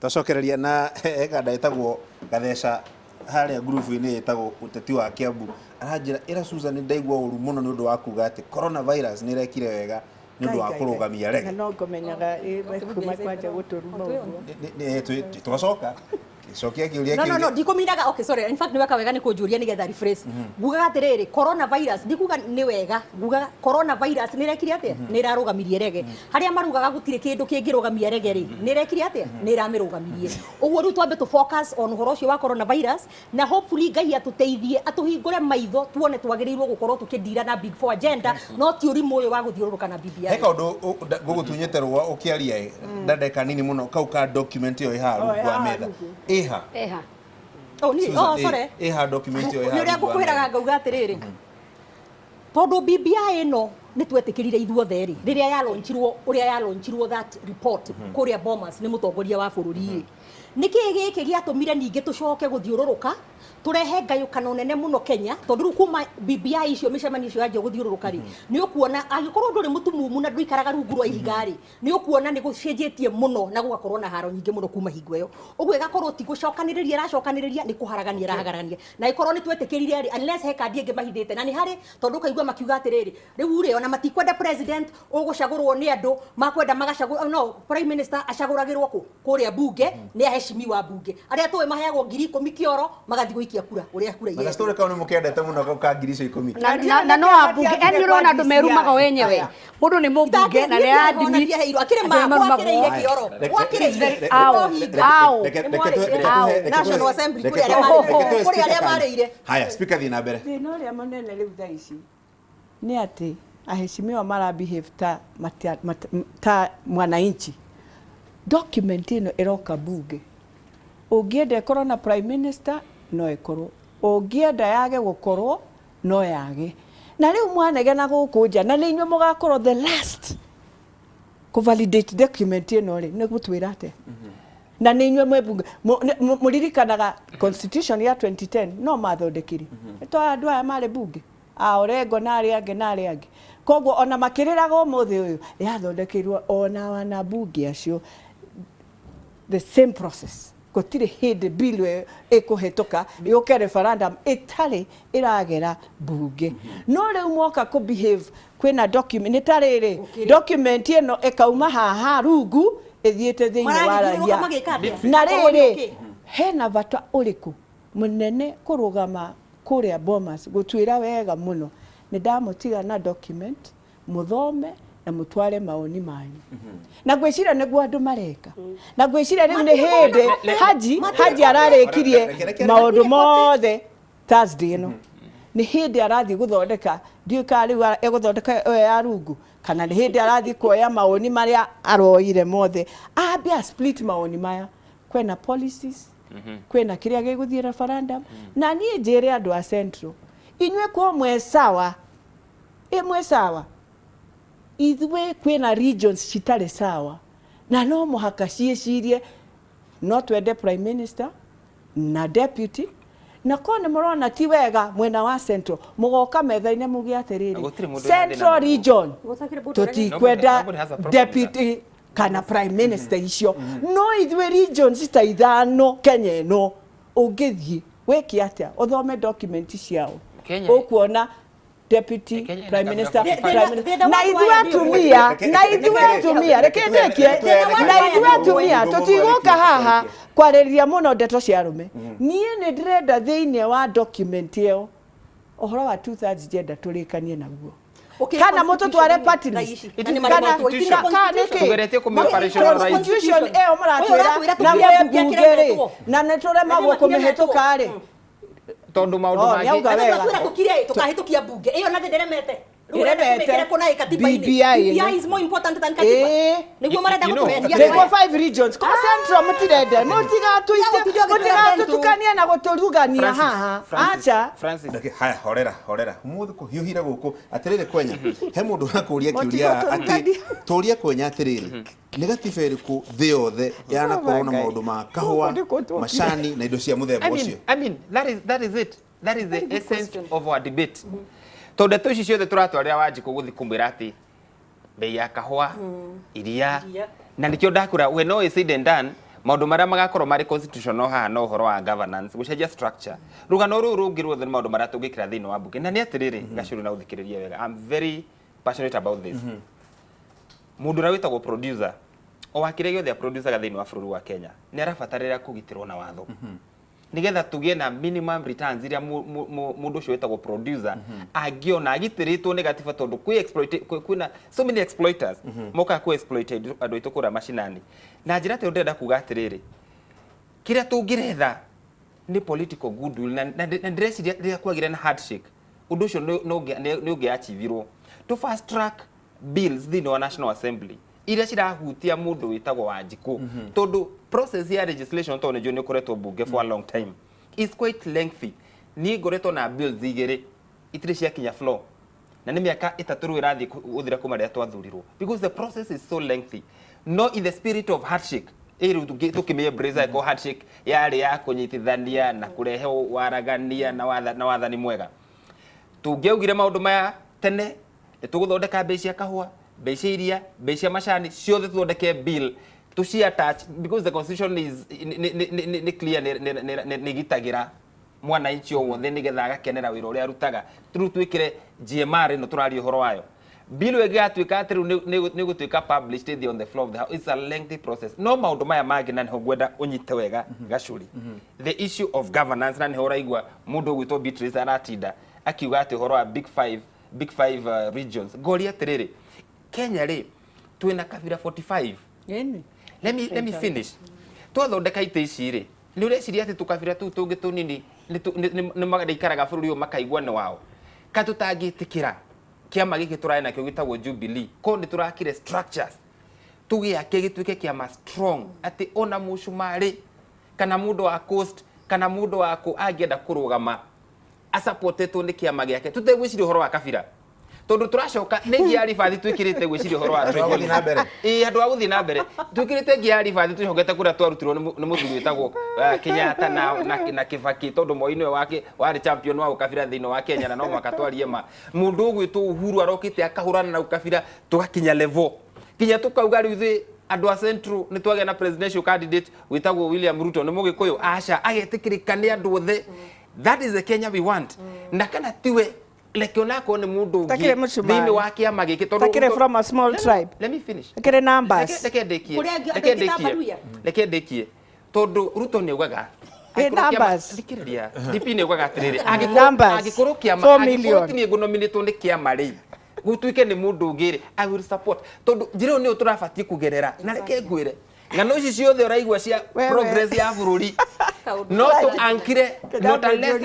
Twacokereria na ekanda etagwo Gatheca haria group-ini etagwo uteti wa Kiambu aranjira ira Susan ndaigua uru muno ni undu wa kuga ati coronavirus ni rekire wega ni undu wa kurugamia rege no ngomenyaga kuma kwanja guturuma twacoka Sokia kiuria kiuria no ndikuminaga okay sorry in fact ni weka wega ni kunjuria ni getha rephrase ngugaga atiriri coronavirus ndikuga ni wega ngugaga coronavirus ni rekire atia ni rarugamirie rege haria marugaga gutire kindu kingirugamia rege ri ni rekire atia ni ramirugamirie uguo ru twambe tu focus on horo cio wa coronavirus na hopefully Ngai atuteithie atuhingure maitho tuone twagiriirwo gukorwo tukindira na big four agenda no ti urimu uyu wa guthiururuka na BBI heka undu gugutunyeterwa ukiaria ndandeka nini muno kau ka document yo iharu kwa metha Eha. Oh, sorry. Eha document yo iharu. Ni uria ngukwiraga ngauga atiriri. Tondu BBI ino ni twetikirire ithuothe ri riria ya launchirwo that report kuria Bomas ni mutongoria wa bururi niki giki giatumire ningi tucoke guthiururuka turehe ngayukano nene muno Kenya tondu kuma BBI icio micemani icio yanjia guthiururuka ri ni ukuona agikorwo nduri mutumumu na ndwikaraga rungu rwa ihiga ri ni ukuona ni gucenjetie muno na gugakorwo na haro nyingi muno kuma hingo iyo uguo igakorwo ti gucokaniriria racokaniriria ni kuharagania rahagarania na ikorwo ni twetikirire ri unless heka ndie ngi mahithite na ni hari tondu kaigua makiuga atiriri riu ri ona matikwenda president ugucagurwo ni andu makwenda magacagurwo no prime minister acaguragirwo kuria bunge ni aheshimi wa bunge aria tuwe maheagwo 10,000 kioro magathi guikia kura uria kura ile story kao ni mukendete muno ka 10,000 na no abunge eni urona andu merumaga wenyewe mundu ni mubunge na ni adimi akire makireire kioro wakireire National Assembly kuri aria marire haya speaker thina mbere no ria monene riu tha ici ni ati aheshimiwa mara behave ta mwananchi document ino iroka bunge ungienda corona prime minister no ikorwo ungienda yage gukorwo no yage na riu mwanegena gukunja na ni inywe mugakorwo the last ku validate document ino ri ni gutwira ate na ni inywe mwebunge muririkanaga constitution ya 2010 no mathondekiri to andu aya mari bunge Orengo na aria angi koguo ona makiriraga umuthi uyu yathondekirwo ona wana bunge acio the same process gutire hindi bill ikuhituka yuke referendum itari iragera bunge no riu mwoka ku behave kwina document itariri document ino ikauma haha rungu ithiete thiini wa raia na riri hena bata uriku munene kurugama kuria Bomas gutwira wega muno ni ndamutiga na document muthome na mutware maoni manyu na gwicira niguo andu mareka na gwicira riu ni hindi haji ararikirie maundu mothe Thursday ino ni hindi arathi guthondeka ndiuka riu eguthondeka ya rungu kana ni hindi arathi kuoya maoni maria aroire mothe ambia split maoni maya kwena policies kwena kiria giguthie referendum na nie njire andu a Central inywe kwa mwe sawa ithwe kwena regions citare sawa na no muhaka ciecirie no twende prime minister na deputy na kone murona ti wega mwena wa Central mugoka metha-ine mugia atiriri Central region tutikwenda deputy kana prime minister icio no ithwe regions ta ithano Kenya no ungithie weki atia uthome document ciao ukuona deputy prime minister na ithwe atumia rekendekie na ithwe atumia tutiguka haha kwariria muno ndeto cia rume nie ni ndirenda thiini wa document iyo ohoro wa 2/3 gender turikanie naguo kana mutu tware party list kana tugeretie ku operational rights constitution eo muratwira na mwebungere na neturemagwo kumihituka ri tondu maundu mangi tukahitukia bunge iyo na ndiremete BBI is more important than katiba niguo marenda gutumenia niguo 5 regions kwa Central mutirende mutiga tutukania na guturugania haha acha Francis haya horera umuthi kuhiuhira guku atiriri kwenya he mundu nakuria kiuria ati turia kwenya atiriri ni gatiba iriku thi yothe yana corona maundu ma kahua macani na indo cia muthemba ucio I mean that is it that is the essence of our debate tondu ndeto ici ciothe turatwarira wanji kuguthi kumbira ati bei ya kahua iria na nikio ndakura when all is said and done maundu maria magakorwo mari constitutional haha no horo wa governance gucenjia structure rugano ruru rungi ruothe maundu maria tungikira thiini wa bunge na ni atiriri gacuru na uthikiriria wega I'm very passionate about this mundu ra witagwo producer o wakire giothe a producer ga thiini wa bururi wa Kenya ni arabatarira kugitirwo na watho nigetha tugie na minimum returns iria mundu ucio witagwo producer angiona agitiritwo ni gatiba tondu kwina so many exploiters moka ku exploited andu itu kura mashinani na njira te ndenda kuga atiriri kiria tungiretha ni political goodwill na ndreciria ria kwagire na handshake undu ucio ni ungiachivirwo to fast track bills thiini wa National Assembly iria cirahutia mundu witagwo Wanjiku tondu process ya legislation to nejo ni kuretwo bunge for a long time is quite lengthy ni ngoretwo na bills igere itire cia kinya floor na ni miaka 3 ru irathi uthira kumaria twathurirwo because the process is so lengthy no in the spirit of handshake iru tukimeye braza ko handshake yari ya kunyitithania na kurehe waragania na wathani mwega tungeugire maundu maya tene tuguthondeka mbeca kahua mbeca iria mbeca macani ciothe tuthondeke bill to attach because the constitution is ni clear ni gitagira mwana inchi o wothe nigetha agakenera wira uria arutaga twikire GMR no turari horo wayo bill wegatuika atiru ni gutuika published on the floor of the house. It's a lengthy process no maundu maya mangi na niho gwenda unyite wega gacuri the issue of governance na niho raigwa mundu gwitwo Beatrice aratinda akiuga ati horo wa big five regions goria tiriri Kenya ri twina kabira 45 let me finish twathondeka ite ici ri ni ureciria ati tukabira tu tungi tunini ni magaikaraga bururi o makaigwa ni wao katutangitikira kiama giki turae nakio gitagwo Jubilee ko ni turakire structures tugiake gituike kiama strong ati ona mucumari kana mundu wa coast kana mundu wa ku angienda kurugama asupportetwo ni kiama giake tutegwiciria horo wa kabira tondu turacoka ni ngia ribathi twikirite gwiciria horo wa twaguthi na mbere andu aguthi na mbere twikirite ngia ribathi twihogete kuria twarutirwo ni muthuri witagwo Kenyatta na Kibaki tondu moini wake wari champion wa ukabira thiini wa Kenya na no makatwarie ma mundu gwitwo Uhuru arokite akahurana na ukabira tugakinya level kinya tukauga riu andu a Central ni twage na presidential candidate witagwo William Ruto ni mugikuyu aca agetikirika ni andu othe that is the Kenya we want na kana tiwe like onako ni mundu thiini wa kiama giki tondu takire from a small tribe let me finish takire numbers leke dekie tondu Ruto ni ugaga numbers dikiriria DP ni ugaga atiriri agikoro kiama agikoro tini nominate ni kiama ri gutuike ni mundu ngiri I will support tondu njiro ni uturabatie kugerera na leke ngwire ngano ici ciothe uraigwa cia progress ya bururi not to ankire not unless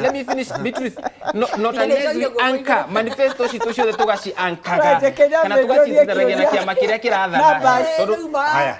let me finish Beatrice not unless we anchor manifesto citu ciothe tugaci ankaga kana tugacitharagia na kiama kiria kirathana tondu haya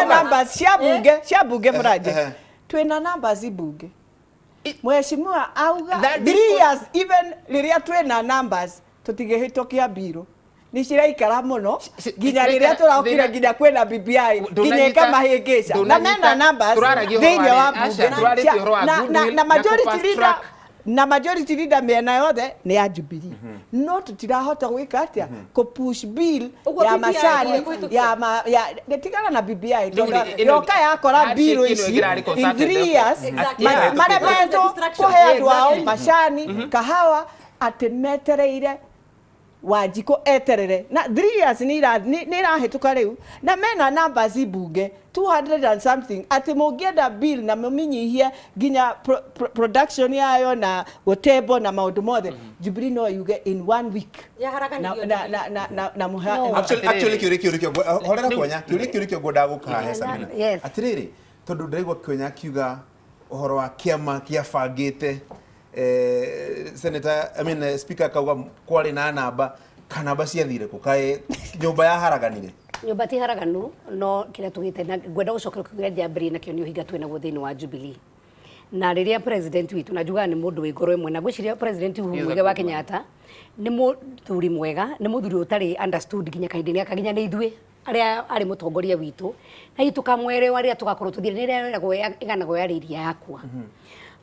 numbers cia bunge Faraji twina numbers ibunge Mheshimiwa auga 3 years even riria twina numbers tutigihitokia biro ni ciraikara muno ginya riria turaukira ginya kwena BBI ginya kamahingica na mena numbers thiini wa bunge na majority leader mena yothe ni ya Jubilee no tutirahota gwika atia ku push bill ya macani ya getigana na BBI yoka yakora bill ici in 3 years maremento kuhe andu ao macani kahawa atemetereire Wanjiku eterere na 3 years ni rahituka riu na mena numbers ibunge 200 and something ati mungienda bill na muminyihie ginya production yayo na whatever na maundu mothe Jubilee no yuge in 1 week na muha actually kiurikio horera kwenya kiurikio goda gukahe samina atiriri tondu ndaigwa kwenya kiuga uhoro wa kiama kiabangite Senator Speaker kauga kwari na namba kana basi athire kukae nyumba ya haraganire nyumba ti haraganu no kile tugite na gwenda gucokera kugira diabri na kionio higa twena guthini wa Jubilee na riria president witu najuga ni mundu wi ngoro imwe na gwiciria president Uhuru wa Kenyatta ni muthuri mwega ni muthuri utari understood ginya kaindini akaginya ni ithue aria ari mutongoria witu na itukamwere waria tugakorwo tuthire ni riria igana goyariria yakwa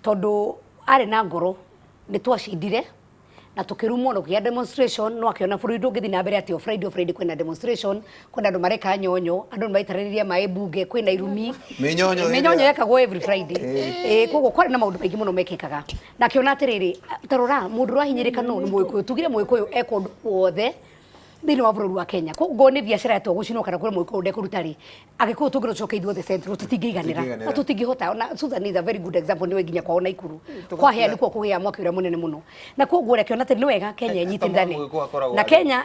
tondu ari na ngoro ni twacindire na tukirumwo no kia demonstration no akiona bũrũri ndũngĩthiĩ na mbere atĩ o Friday kwĩna demonstration kwĩna andũ mareka nyonyo andũ maitarĩria maĩ bunge kwĩna irumi mĩnyonyo yekagwo every Friday koguo kwarĩ na maũndũ maingĩ mũno mekĩkaga na akiona atĩrĩrĩ tarora mũndũ ũrahinyĩrĩka no nĩ Mũgĩkũyũ tugire Mũgĩkũyũ eka ũndũ wothe thĩinĩ wa bũrũri wa Kenya koguo nĩ biacara yatwo gũcinwo kana kũrĩ Mũgĩkũyũ ndekũruta rĩ Agĩkũyũ tũngĩcoka ithuothe central tũtingĩiganĩra na tũtingĩhota na Susan is a very good example nĩwe nginya kwao Naikuru kwa hĩa nĩkuo kũgĩa mwaki ũrĩa mũnene mũno na koguo reke ona atĩ nĩ wega Kenya ĩnyitithane na Kenya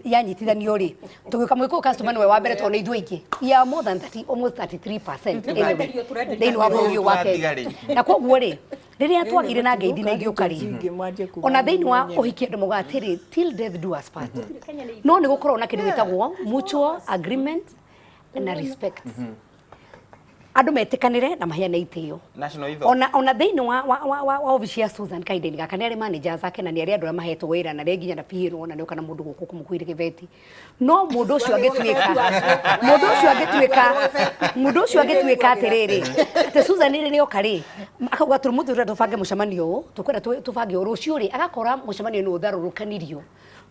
yanyitithanio rĩ tũgĩũka Mũgĩkũyũ customer nĩwe wa mbere tondũ nĩ ithuĩ aingĩ ya more than 30 almost 33% thĩinĩ wa bũrũri wa Kenya na koguo rĩ rĩrĩa twagire na ngeithĩ na igĩũka rĩ ona thĩinĩ wa ũhiki andũ moiga atĩrĩ till death do us part no nĩ gũkorwo na kĩndũ gĩtagwo mutual agreement na respect andũ metĩkanĩre na maheane itĩo ona thĩinĩ wa obici ya Susan kahinda-inĩ gaka nĩ arĩ managers ake na nĩ arĩ andũ arĩa mahetwo wĩra na arĩa nginya na PRO na nĩ oka na mũndũ gũkũ kũmũkuĩre gĩbeti no mũndũ ũcio angĩtuĩka atĩrĩrĩ atĩ Susan nĩ oka rĩ akauga tũrĩ tũbange mũcemanio ũũ tũkwenda tũbange ũũ rũciũ rĩ agakora mũcemanio nĩ ũtharũrũkanirio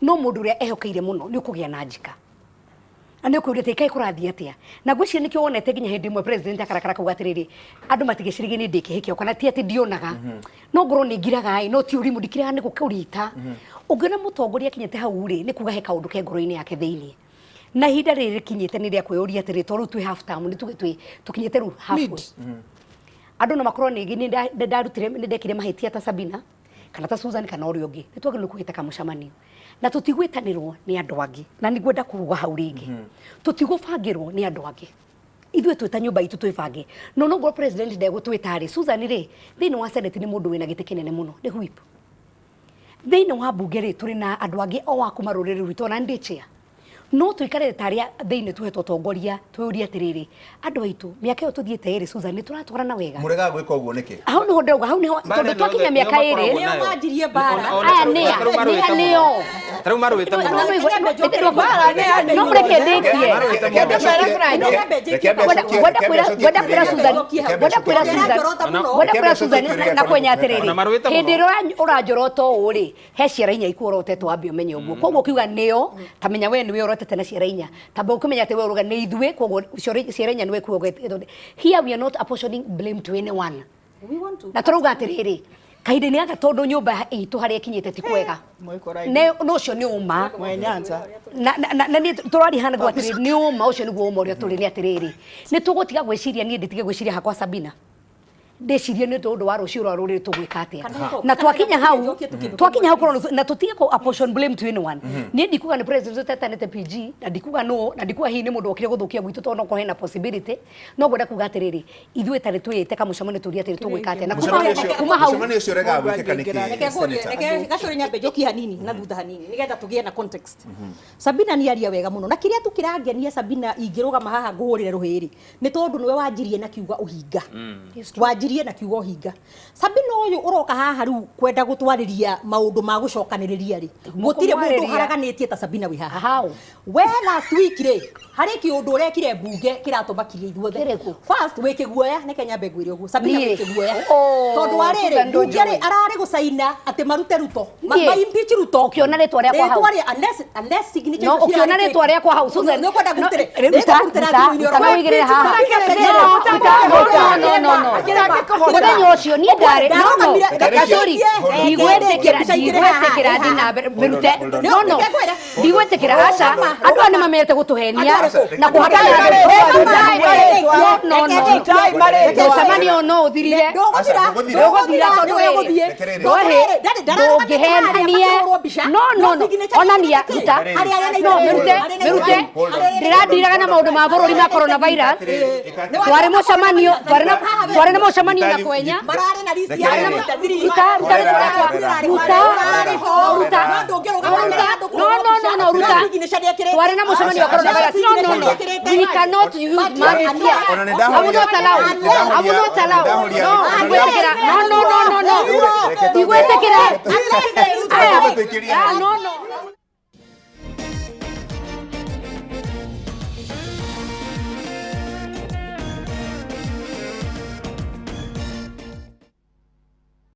no mũndũ ũrĩa ehokeire mũno nĩ ũkũgĩa na njika Ani ko rete kai kurathi atia na gwĩciria nĩkĩo wonete nginya hĩndĩ ĩmwe president akarakara kuga atĩrĩrĩ andũ matigĩcirĩgie nĩ ndĩkĩhĩkio kana ti atĩ ndionaga no ngoro nĩ ngiraga no ti ũrimũ ndikĩrega nĩ gũkũrita ũngĩona mũtongoria kinyĩte hau rĩ nĩ kuga he kaũndũ ke ngoro-inĩ yake thĩinĩ na ihinda rĩrĩ kinyĩte nĩ rĩa kwĩyũria atĩrĩ tondũ twĩ half term nĩ tũkinyĩte rĩu halfway andũ no makorwo nĩ ndarutire nĩ ndekire mahĩtia ta Sabina kana ta Susan kana ũrĩa ũngĩ nĩ twagĩrĩirwo kũgĩtaka mũcemanio na tutigwĩtanĩrwo nĩ andũ angĩ na nĩ ngwenda kuruga hau rĩngĩ tutigũbangĩrwo nĩ andũ angĩ ithuĩ twĩta nyũmba itũ twĩbange no ngoro president ndegũtwĩta rĩ Susan rĩ thĩinĩ wa senate nĩ mũndũ wĩna gĩtĩ kĩnene mũno nĩ whip thĩinĩ wa bunge rĩ tũrĩ na andũ angĩ o wa kuma rũrĩrĩ rwitũ na ndĩ chair no tũikarĩte tarĩa thĩinĩ tũhetwo tongoria twĩũrie atĩrĩrĩ andũ aitũ mĩaka ĩyo tũthiĩte ĩrĩ Susan nĩ tũratwarana wega mũrega gwĩka ũguo nĩkĩ hau nĩho ndauga hau nĩho tondũ twakinya mĩaka ĩrĩ nĩo manjirie mbara aya nĩo tarau marũĩte no mũreke ndĩkie gwenda kwĩra Susan na kwenya atĩrĩrĩ hĩndĩ ĩrĩa ũranjorota ũũ rĩ he ciara inya ikuorotetwo wambe ũmenye ũguo koguo ũkiuga nĩo tamenya we niwe urotete na ciara inya tamba ukimenya ati we uruga ni ithuĩ koguo ciara inya niwe kuoga here we are not apportioning blame to anyone na turuga atiriri kahinda-inĩ gaka tondũ nyũmba itũ harĩa ĩkinyĩte ti kwega no ũcio nĩ ũma na nĩ tũrari hana gwa atĩrĩrĩ nĩ ũma ũcio nĩguo ũma ũrĩa tũrĩ nĩ atĩrĩrĩ nĩ tũgũtiga gwĩciria niĩ ndĩtige gwĩciria hakwa Sabina ndĩcirie nĩ tondũ wa rũciũ rwa rũrĩrĩ tũgwĩka atĩa na twakinya hau na tũtige kũ apportion blame to anyone niĩ ndikuga nĩ president ũtetanĩte PG na ndikuga no na ndikuga hihi nĩ mũndũ okire gũthũkia gwitũ tondũ no hena possibility no ngwenda kuga atĩrĩrĩ ithuĩ tarĩ twĩte kamũcemanio tũria atĩrĩ tũgwĩka atĩa na kuma hau mũcemanio ũcio ũrega gwĩkĩka nĩkĩ gacũrĩ nyambe njoki hanini na thutha hanini nĩgetha tũgĩe na context Sabina nĩ aria wega mũno na kĩrĩa tũkĩrangenia Sabina ingĩrũgama haha ngũhũrĩre rũhĩrĩ nĩ tondũ nĩwe wanjirie na kiuga ũhinga wanjirie na kiugo hinga Sabina ũyũ ũroka haha rĩu kwenda gũtwarĩria maũndũ ma gũcokanĩrĩria rĩ gũtirĩ mũndũ haraganĩtie ta Sabina wĩ haha we last week rĩ harĩ kĩũndũ ũrekire bunge kĩratũmakirie ithuothe first wĩ kĩguoya nĩ Kenya mbegũ ĩrĩ ũguo Sabina wĩ kĩguoya tondũ wa rĩrĩ bunge rĩ ararĩ gũcaina atĩ marute Ruto impeach Ruto ũkĩona rĩtwa rĩakwa hau unless signature no ũkĩona rĩtwa rĩakwa hau Susan nĩ kwenda gũtirĩ ũigĩrĩre haha mũthenya ũcio niĩ ndarĩ gacũri ndigwĩtĩkĩra thiĩ na mbere mĩrute ndigwĩtĩkĩra aca andũ aya nĩ mamete gũtũhenia na kũhatana mũcemanio no ũthirire ndũgũthira tondũ ndũngĩhenanie onania ruta mĩrute ndĩrandiraga na maũndũ ma bũrũri ma coronavirus twarĩ mũcemanio twarĩ na mũcemanio na kwenya twarĩ na mũcemanio wa coronavirus we cannot use math here I will not allow ndigwĩtĩkĩra